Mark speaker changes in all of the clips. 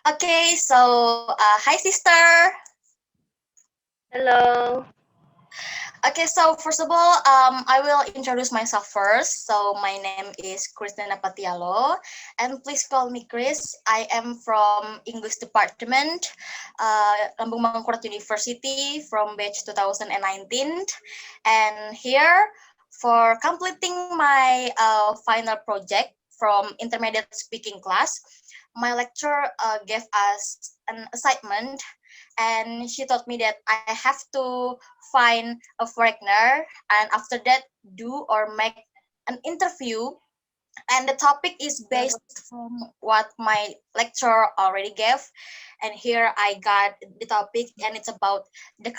Speaker 1: Okay, so hi sister.
Speaker 2: Hello.
Speaker 1: Okay, so first of all, I will introduce myself first. So my name is Kristina Patialo, and please call me Chris. I am from English Department, Lambung Mangkurat University from batch 2019, and here for completing my final project from intermediate speaking class, my lecturer gave us an assignment and she told me that I have to find a foreigner and after that do or make an interview, and the topic is based from what my lecturer already gave, and here I got the topic and it's about the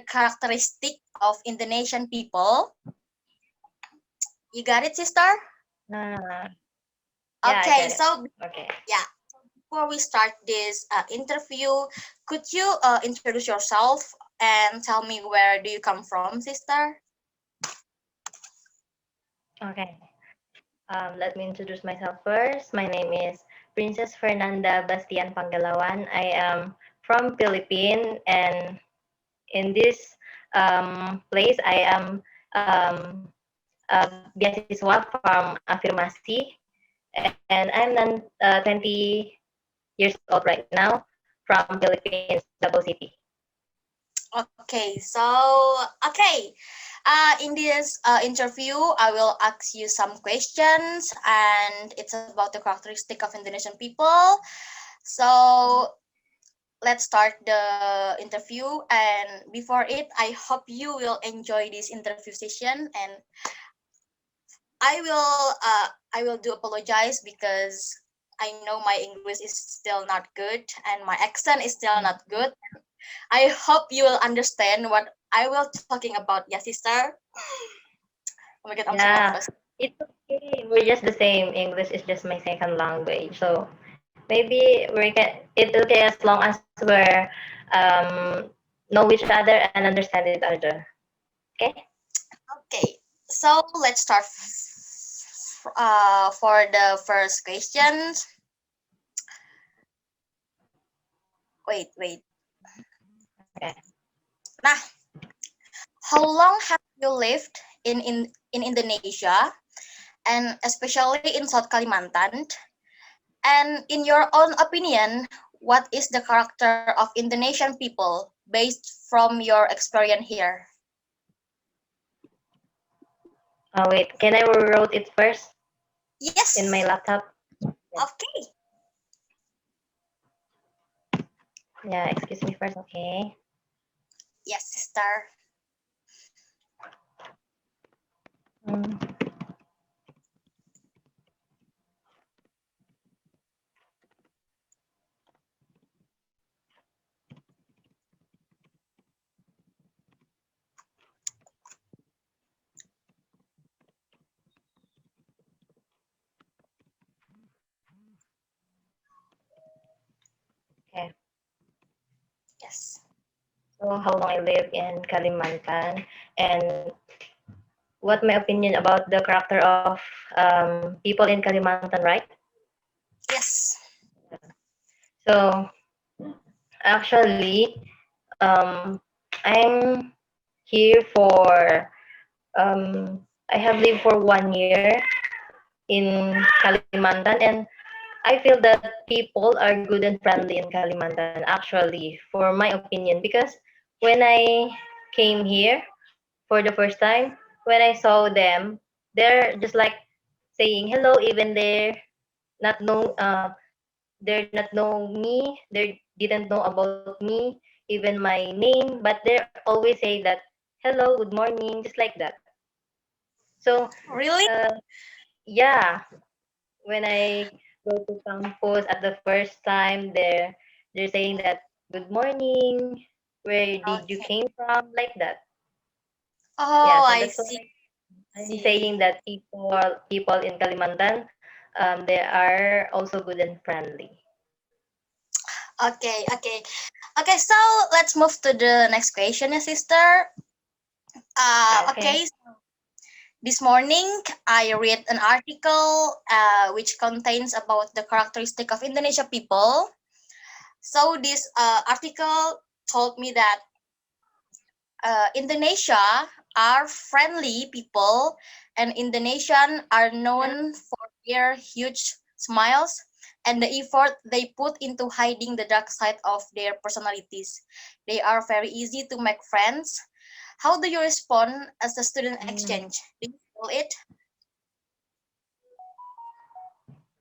Speaker 1: characteristic of Indonesian people. You got it, sister?
Speaker 2: Ah, yeah, I
Speaker 1: Okay,
Speaker 2: get it.
Speaker 1: so
Speaker 2: Okay.
Speaker 1: yeah, before we start this interview, could you introduce yourself and tell me where do you come from, sister?
Speaker 2: Okay. Let me introduce myself first. My name is Princess Fernanda Bastian Panggelawan. I am from Philippines, and in this place, I am a beasiswa from Afirmasi, and I'm 20 years old right now from Philippines, Davao City.
Speaker 1: Okay, so okay, in this interview, I will ask you some questions, and it's about the characteristic of Indonesian people. So let's start the interview, and before it, I hope you will enjoy this interview session, and I will do apologize because I know my English is still not good and my accent is still not good. I hope you will understand what I will talking about, yeah, sister. Oh my god, I'm so
Speaker 2: Yeah,
Speaker 1: nervous.
Speaker 2: it's okay. We're just the same. English is just my second language. So maybe we can. It's okay as long as we're know each other and understand each other. Okay.
Speaker 1: Okay, so let's start for the first questions. Wait.
Speaker 2: Okay.
Speaker 1: Nah, how long have you lived in Indonesia and especially in South Kalimantan? And in your own opinion, what is the character of Indonesian people based from your experience here?
Speaker 2: Wait. Can I wrote it first in my
Speaker 1: Yes.
Speaker 2: laptop?
Speaker 1: Okay.
Speaker 2: Yeah. Excuse me first. Okay.
Speaker 1: Yes, sister.
Speaker 2: Mm, okay.
Speaker 1: Yes.
Speaker 2: So how long I live in Kalimantan and what my opinion about the character of people in Kalimantan, right?
Speaker 1: Yes.
Speaker 2: So actually, um, I'm here for I have lived for 1 year in Kalimantan, and I feel that people are good and friendly in Kalimantan. Actually, for my opinion, because when I came here for the first time, when I saw them, they're just like saying hello, even not know they not know me, they didn't know about me, even my name, but they always say that hello, good morning, just like that. So
Speaker 1: Really?
Speaker 2: uh, yeah, when I go to campus at the first time, they're saying that good morning, where did you
Speaker 1: Okay.
Speaker 2: came from, like that. Yeah,
Speaker 1: Oh,
Speaker 2: so
Speaker 1: I
Speaker 2: that's what
Speaker 1: see.
Speaker 2: I'm saying, that people in Kalimantan, they are also good and friendly.
Speaker 1: Okay. Okay, so let's move to the next question, ya, sister.
Speaker 2: Okay.
Speaker 1: Okay. This morning, I read an article which contains about the characteristic of Indonesia people. So this article told me that Indonesia are friendly people, and Indonesian are known for their huge smiles and the effort they put into hiding the dark side of their personalities. They are very easy to make friends. How do you respond as a student
Speaker 2: Mm.
Speaker 1: exchange? Do you feel it?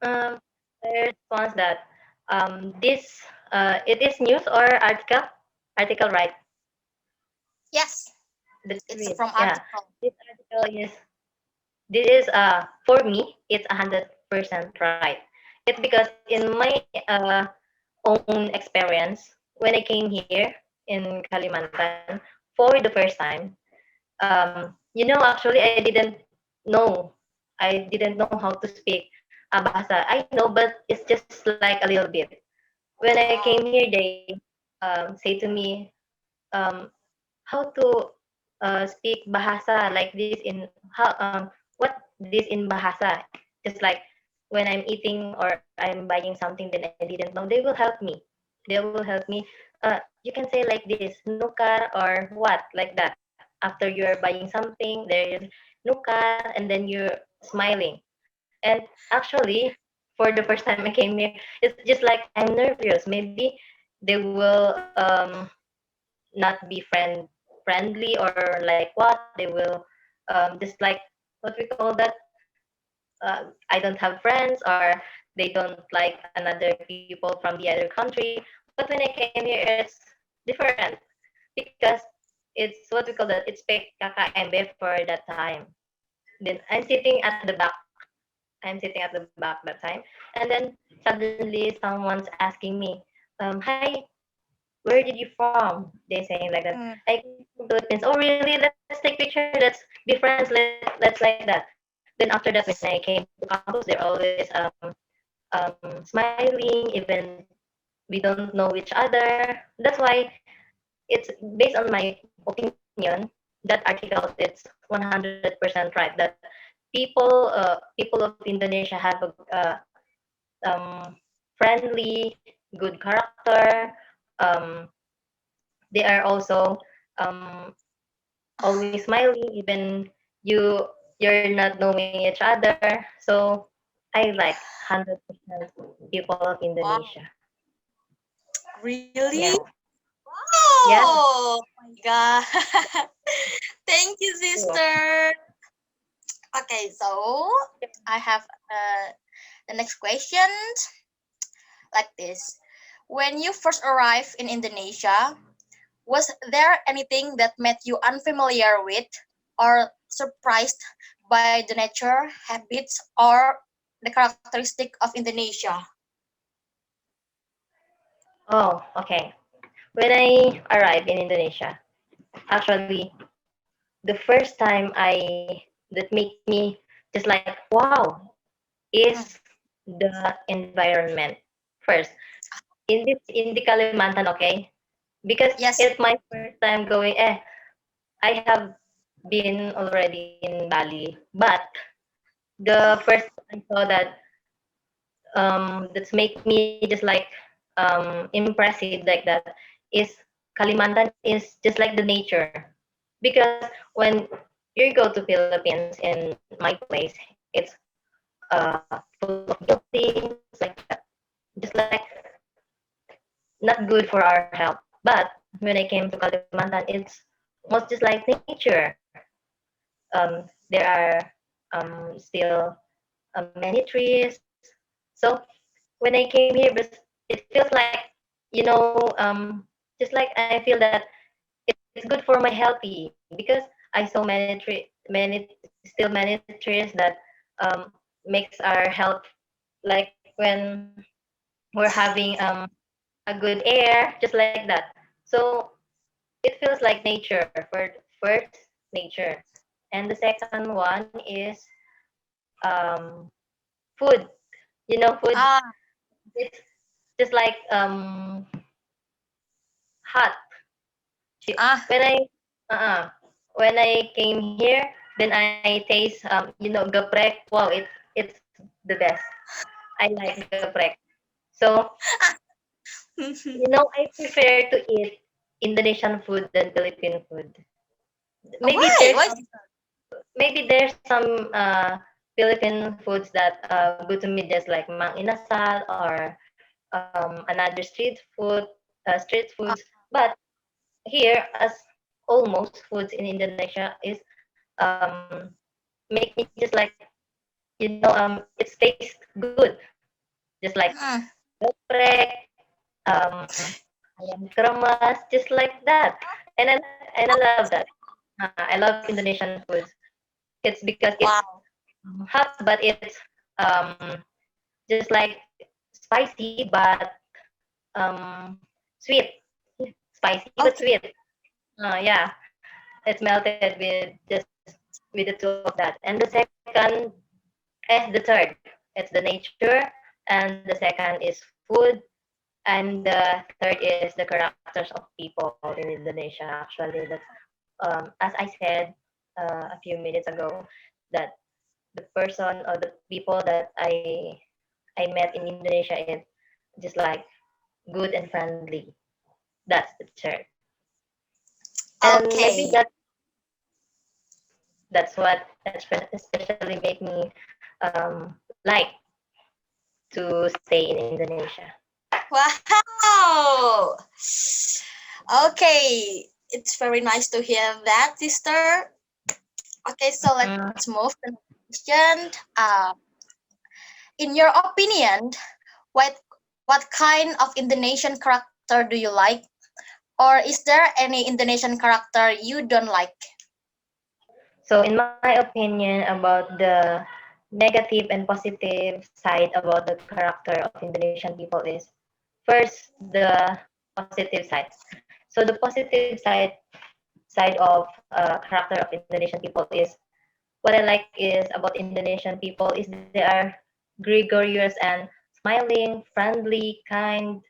Speaker 2: Um, I response that this it is news or article, right?
Speaker 1: Yes,
Speaker 2: That you
Speaker 1: it's
Speaker 2: read,
Speaker 1: from
Speaker 2: yeah.
Speaker 1: article.
Speaker 2: This article is this is for me it's 100% right. It's because in my own experience when I came here in Kalimantan for the first time, actually I didn't know how to speak bahasa. I know, but it's just like a little bit. When I came
Speaker 1: Oh,
Speaker 2: here, they say to me, um, how to speak bahasa like this in how what this in bahasa. Just like when I'm eating or I'm buying something that I didn't know, they will help me. They will help me. You can say like this, nukar or what, like that. After you're buying something, there is nukar, and then you're smiling. And actually, for the first time I came here, it's just like I'm nervous. Maybe they will not be friendly or like what they will just like what we call that I don't have friends or they don't like another people from the other country. But when I came here, it's different because it's what we call that. It's PKKMB for that time. Then I'm sitting at the back that time, and then suddenly someone's asking me, "Hi, where did you from?" They saying like that. I
Speaker 1: mm,
Speaker 2: came from Philippines. Oh, really? Let's take picture. Let's be friends. Let's like that. Then after that, when I came to campus, they're always smiling, even we don't know each other. That's why it's based on my opinion. That article, it's 100% right. That people of Indonesia have friendly, good character. Um, they are also um, always smiling, even you're not knowing each other. So I like 100% people of Indonesia.
Speaker 1: wow, really?
Speaker 2: Yeah, yeah.
Speaker 1: Oh my God. Thank you,
Speaker 2: Sure.
Speaker 1: sister. Okay, so I have the next question like this. When you first arrived in Indonesia, was there anything that made you unfamiliar with or surprised by the nature, habits, or the characteristic of Indonesia?
Speaker 2: Oh, okay. When I arrived in Indonesia, actually, the first time I that make me just like wow is
Speaker 1: Mm,
Speaker 2: the environment first in the Kalimantan, okay? Because it's
Speaker 1: yes.
Speaker 2: my first time going. I have been already in Bali, but the first I saw that that's make me just like impressive like that is Kalimantan is just like the nature. Because when you go to Philippines in my place, it's full of buildings like that. Just like not good for our health. But when I came to Kalimantan, it's almost just like nature. There are still many trees. So when I came here, it feels like just like I feel that it's good for my healthy because I saw many many trees that um, makes our health like when we're having a good air, just like that. So it feels like nature for first nature, and the second one is um, food. Food.
Speaker 1: Ah,
Speaker 2: It's just like hot.
Speaker 1: ah,
Speaker 2: When when I came here, then I taste geprek. Wow, it's the best. I like geprek. So I prefer to eat Indonesian food than Philippine food. Maybe
Speaker 1: Why?
Speaker 2: there's
Speaker 1: Why?
Speaker 2: some maybe there's some Philippine foods that good to me, just like mang inasal or another street foods. But here, as almost foods in Indonesia is um, make me just like it tastes good, just like
Speaker 1: Mm.
Speaker 2: geprek, ayam kremas, just like that. And I love that. I love Indonesian foods. It's because it's
Speaker 1: Wow.
Speaker 2: hot, but it's just like spicy but sweet, spicy but
Speaker 1: Okay.
Speaker 2: sweet. Yeah, it's melted with just with the two of that. And the second, the third, it's the nature, and the second is food, and the third is the characters of people in Indonesia. Actually, that's as I said a few minutes ago, that the person or the people that I met in Indonesia is just like good and friendly. That's the third, and maybe
Speaker 1: Okay.
Speaker 2: that's what especially make me like to stay in Indonesia.
Speaker 1: Wow. Okay. It's very nice to hear that, sister. Okay, so let's
Speaker 2: Mm.
Speaker 1: move to the next question. In your opinion, what what kind of Indonesian character do you like? Or is there any Indonesian character you don't like?
Speaker 2: So, in my opinion, about the negative and positive side about the character of Indonesian people is first the positive side. So, the positive side of character of Indonesian people is what I like is about Indonesian people is they are gregarious and smiling, friendly, kind.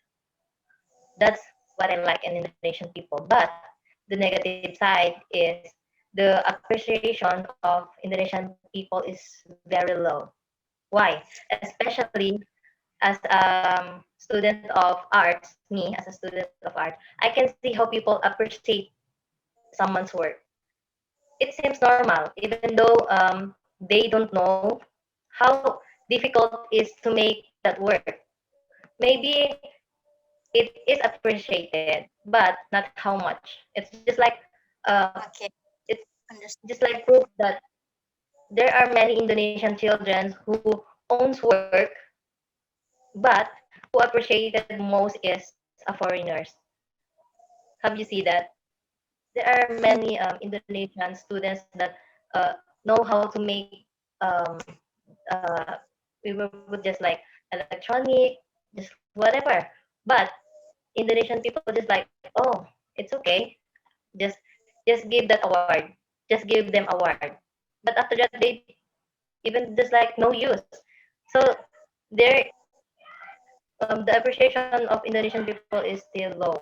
Speaker 2: That's what I like in Indonesian people. But the negative side is the appreciation of Indonesian people is very low. Why? Especially as student of arts, me as a student of art, I can see how people appreciate someone's work. It seems normal, even though they don't know how difficult it is to make that work. Maybe it is appreciated, but not how much. It's just like
Speaker 1: Okay,
Speaker 2: it's just
Speaker 1: understand.
Speaker 2: like proof that there are many Indonesian children who owns work, but who appreciated most is a foreigners. Have you see that? There are many Indonesian students that uh, know how to make um, uh, we will put just like electronic, just whatever. But Indonesian people just like, oh, it's okay. Just just give that award. Just give them award. But after that, they even just like no use. So there, the appreciation of Indonesian people is still low.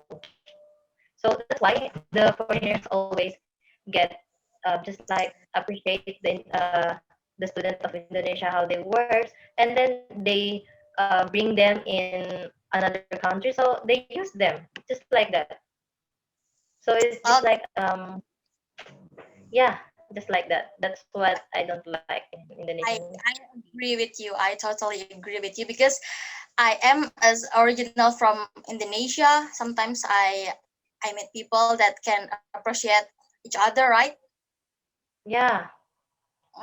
Speaker 2: So that's why the foreigners always get just like appreciate the student of Indonesia how they work, and then they bring them in another country, so they use them just like that. So it's just like
Speaker 1: Okay,
Speaker 2: yeah, just like that. That's what I don't like in Indonesian
Speaker 1: I
Speaker 2: people.
Speaker 1: agree with you. I totally agree with you because I am as original from Indonesia. Sometimes I meet people that can appreciate each other, right?
Speaker 2: Yeah.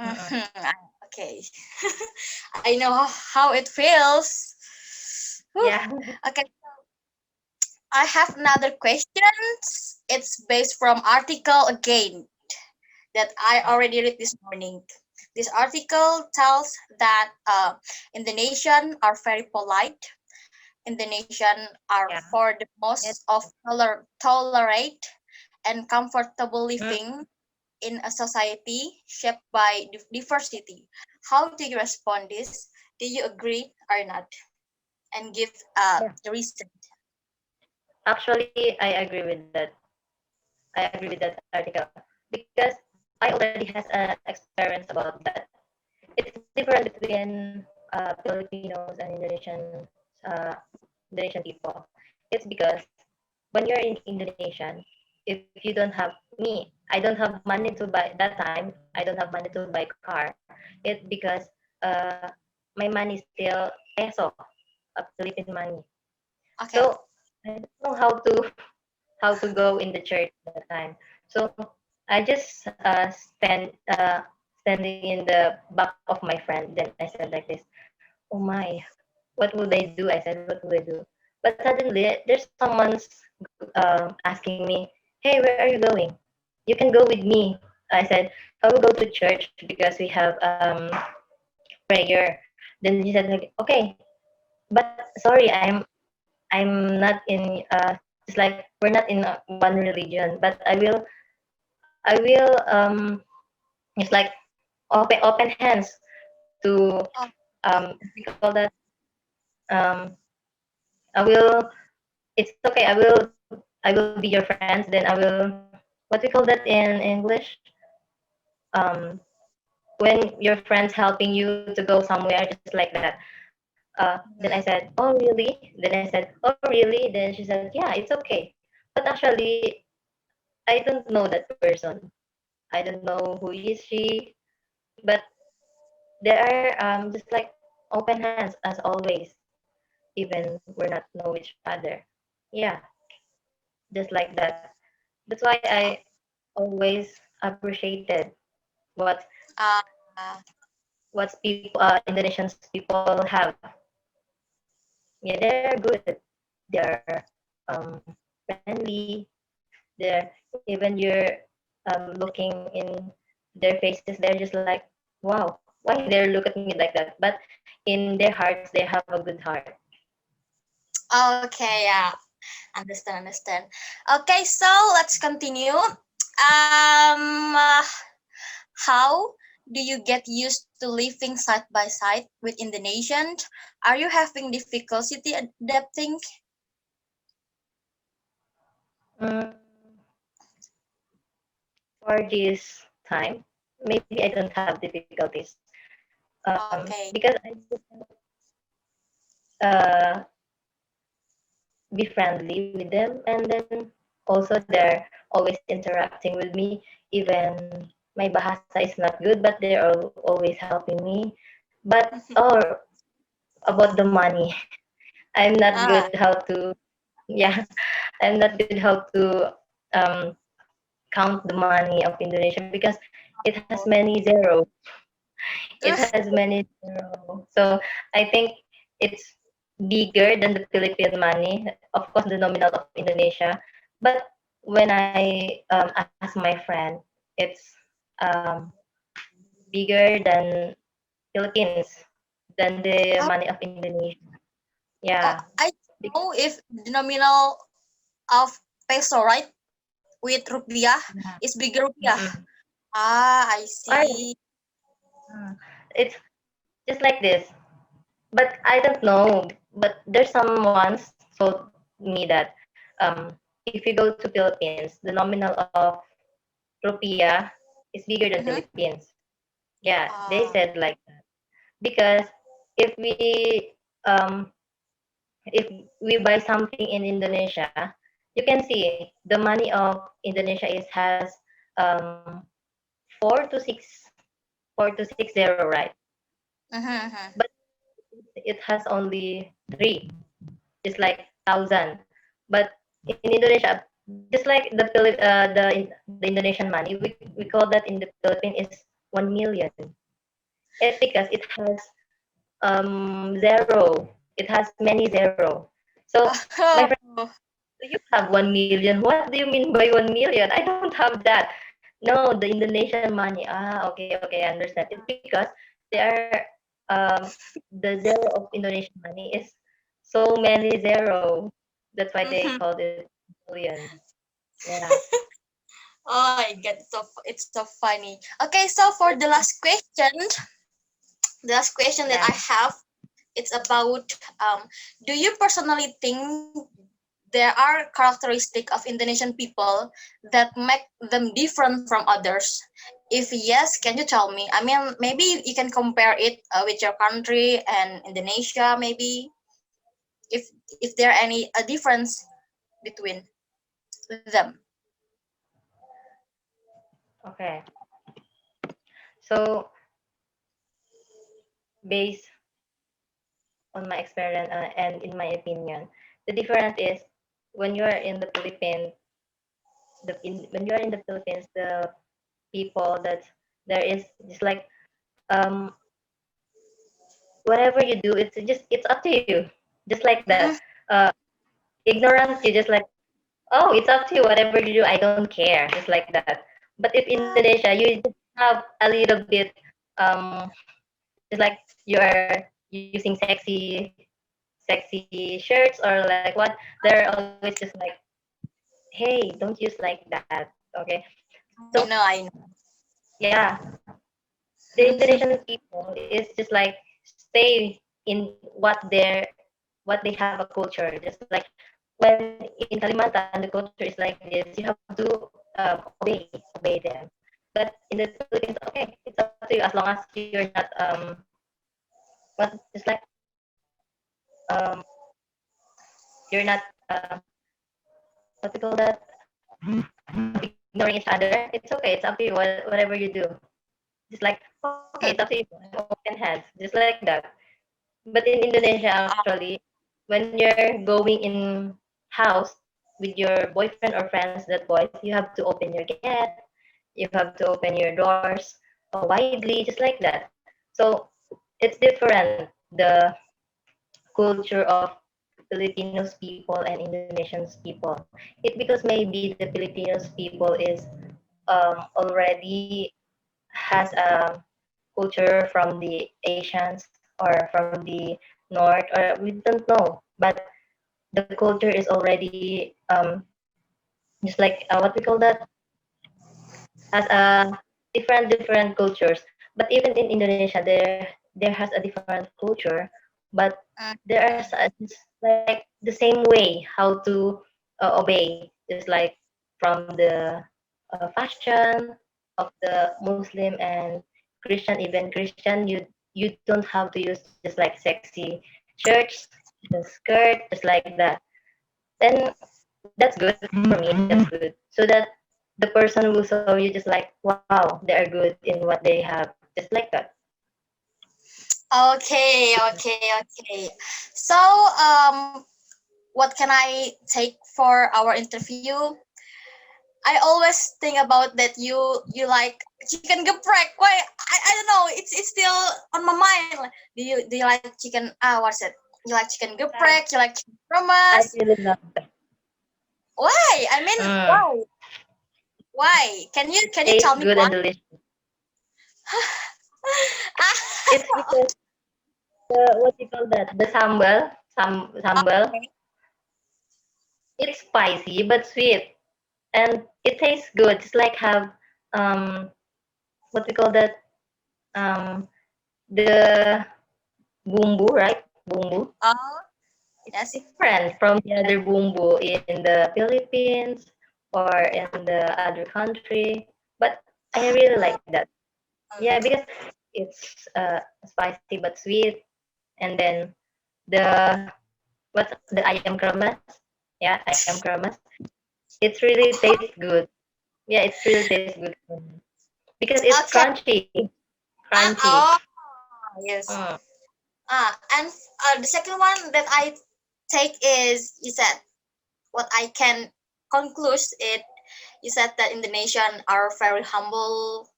Speaker 2: Mm-mm.
Speaker 1: Mhm, okay. I know how it feels. Whew.
Speaker 2: Yeah.
Speaker 1: Okay, I have another question. It's based from article again that I already read this morning. This article tells that Indonesian are very polite. Indonesian are
Speaker 2: Yeah.
Speaker 1: for the
Speaker 2: It,
Speaker 1: most of tolerate and comfortable
Speaker 2: mm,
Speaker 1: living in a society shaped by diversity. How do you respond this? Do you agree or not? And give
Speaker 2: yeah.
Speaker 1: the reason.
Speaker 2: Actually, I agree with that. I agree with that article because I already has an experience about that. It's different between Filipinos and uh, Indonesian people. It's because when you're in Indonesian, if you don't have me, I don't have money to buy that time. I don't have money to buy car. It's because uh, my money is still peso, a Philippine money.
Speaker 1: Okay.
Speaker 2: So I don't know how to go in the church that time. So I just standing in the back of my friend. Then I said like this, "Oh my, what would I do?" I said, "What would I do?" But suddenly there's someone's asking me, "Hey, where are you going? You can go with me." I said, "I will go to church because we have prayer." Then he said like, "Okay, but sorry, I'm not in just like we're not in one religion, but I will it's like open hands to
Speaker 1: Okay.
Speaker 2: what we call that um I will it's okay, I will be your friends, then I will what we call that in English, um when your friends helping you to go somewhere just like that. Then I said,
Speaker 1: Mhm.
Speaker 2: "Oh really?" Then I said, "Oh really?" Then she said, "Yeah, it's okay." But actually I don't know that person. I don't know who is she, but there are just like open hands as always, even we're not know each other. Yeah, just like that. That's why I always appreciated what
Speaker 1: Uh,
Speaker 2: what's people Indonesians people have. Yeah, they're good. They're friendly. They're even you're looking in their faces. They're just like, wow, why they look at me like that? But in their hearts, they have a good heart.
Speaker 1: okay, yeah. Understand. Okay, so let's continue. How do you get used to living side by side with Indonesian? Are you having difficulty adapting?
Speaker 2: Mm, for this time, maybe I don't have difficulties
Speaker 1: Okay.
Speaker 2: because I just uh, be friendly with them, and then also they're always interacting with me. Even my bahasa is not good, but they're always helping me. But oh, about the money, I'm not
Speaker 1: Ah,
Speaker 2: good how to yeah, I'm not good how to um, count the money of Indonesia because it has many zero. It has many zero. So I think it's bigger than the Philippine money. Of course, the nominal of Indonesia. But when I ask my friend, it's um, bigger than Philippines than the
Speaker 1: oh,
Speaker 2: money of Indonesia. Yeah.
Speaker 1: I know if the nominal of peso, right, with rupiah is bigger rupiah.
Speaker 2: Mm-mm.
Speaker 1: I
Speaker 2: Or,
Speaker 1: see.
Speaker 2: it's just like this. But I don't know. But there's someone's told me that if you go to Philippines, the nominal of rupiah is bigger than
Speaker 1: Mm-hmm.
Speaker 2: Philippines. Yeah, they
Speaker 1: Uh,
Speaker 2: said like that because if we um if we buy something in Indonesia, you can see the money of Indonesia is has um four to six 4 to 6 zero, right?
Speaker 1: mm-hmm.
Speaker 2: But it has only three, just like thousand. But in Indonesia, just like the Indonesian money, we call that in the Philippines is 1 million. It's because it has zero. It has many zero. So my friend,
Speaker 1: Oh,
Speaker 2: do you have 1 million? What do you mean by 1 million? I don't have that. No, the Indonesian money. Ah, okay, okay, I understand. It's because they are the zero of Indonesian money is so many zero. That's why they
Speaker 1: mhm.
Speaker 2: called it million. Yeah.
Speaker 1: Oh my god, it's so funny. Okay, so for the last question that I
Speaker 2: Yeah.
Speaker 1: have, it's about do you personally think there are characteristics of Indonesian people that make them different from others? If yes, can you tell me? I mean, maybe you can compare it with your country and Indonesia, maybe. if there any a difference between them.
Speaker 2: Okay. So based on my experience and in my opinion, the difference is when you are in the Philippines, when you are in the Philippines, the people that there is just like um whatever you do, it's up to you, just like that.
Speaker 1: Mm,
Speaker 2: Ignorance, you just like, oh, it's up to you. Whatever you do, I don't care, just like that. But if Indonesia, you just have a little bit just like you are using sexy shirts or like what, they're always just like, hey, don't use like that. Okay, so
Speaker 1: I know.
Speaker 2: yeah, the Indonesian people is just like stay in what they have a culture. Just like when in Kalimantan the culture is like this, you have to obey them. But in the Philippines, okay, it's up to you as long as you're not what just like um you're not what we call that, ignoring each other. It's okay. It's up to you. Whatever you do, just like, okay, it's up to you. I'm open hands, just like that. But in Indonesia, actually, when you're going in house with your boyfriend or friends, that boys, you have to open your gate, you have to open your doors widely, just like that. So it's different, the culture of Filipinos people and Indonesians people. It because maybe the Filipinos people is already has a culture from the Asians or from the North, or we don't know, but the culture is already just like what we call that, has a different cultures. But even in Indonesia, there has a different culture, but there are just like the same way how to obey, just like from the fashion of the Muslim and Christian. Even Christian, you don't have to use just like sexy shirts, the skirt, just like that. Then that's good for me. That's good, so that the person will saw you just like, wow, they are good in what they have, just like that.
Speaker 1: Okay, okay, okay. So, what can I take for our interview? I always think about that you like chicken geprek. Why I don't know. It's still on my mind. Like, do you like chicken? What's it? You like chicken
Speaker 2: Yeah,
Speaker 1: geprek? You like chicken
Speaker 2: I
Speaker 1: ramas?
Speaker 2: really love that.
Speaker 1: Why? I mean,
Speaker 2: Mm.
Speaker 1: why? Why?
Speaker 2: It
Speaker 1: Can you
Speaker 2: tastes
Speaker 1: tell me
Speaker 2: good and
Speaker 1: why?
Speaker 2: delicious. It's because what you call that, the sambal.
Speaker 1: Okay.
Speaker 2: It's spicy but sweet, and it tastes good. Just like have um what we call that, um the bumbu, right? Bumbu.
Speaker 1: Oh,
Speaker 2: It's
Speaker 1: yes.
Speaker 2: different from the other bumbu in the Philippines or in the other country. But I really like that. Yeah, because it's spicy but sweet, and then the what's the ayam kremes? Yeah, ayam kremes. It's really tastes good. Yeah, it's really tastes good for me. Because it's
Speaker 1: Okay.
Speaker 2: crunchy,
Speaker 1: Ah,
Speaker 2: crunchy.
Speaker 1: oh, yes.
Speaker 2: Mm.
Speaker 1: And the second one that I take is you said what I can conclude it. You said that Indonesian are very humble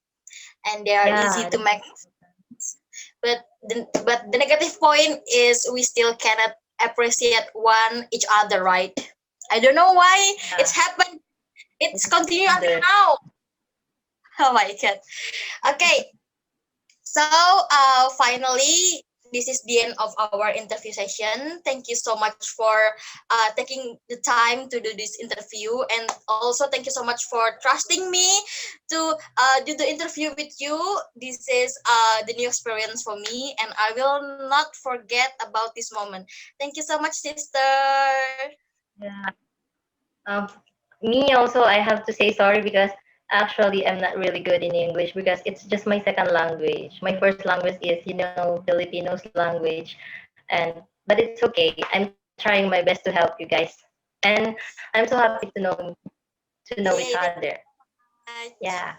Speaker 1: and they are easy
Speaker 2: Yeah,
Speaker 1: to make. But the negative point is we still cannot appreciate one each other, right? I don't know why
Speaker 2: yeah.
Speaker 1: it's happened. It's
Speaker 2: It's
Speaker 1: continuing until
Speaker 2: others.
Speaker 1: now. Oh my god. Okay, so finally, this is the end of our interview session. Thank you so much for taking the time to do this interview, and also thank you so much for trusting me to do the interview with you. This is the new experience for me, and I will not forget about this moment. Thank you so much, sister.
Speaker 2: Yeah. Um, Me also, I have to say sorry because actually I'm not really good in English because it's just my second language. My first language is, Filipino's language, and but it's okay. I'm trying trying my best to help you guys. And I'm so happy to know each
Speaker 1: Yay, thank
Speaker 2: other.
Speaker 1: you so much.
Speaker 2: Yeah.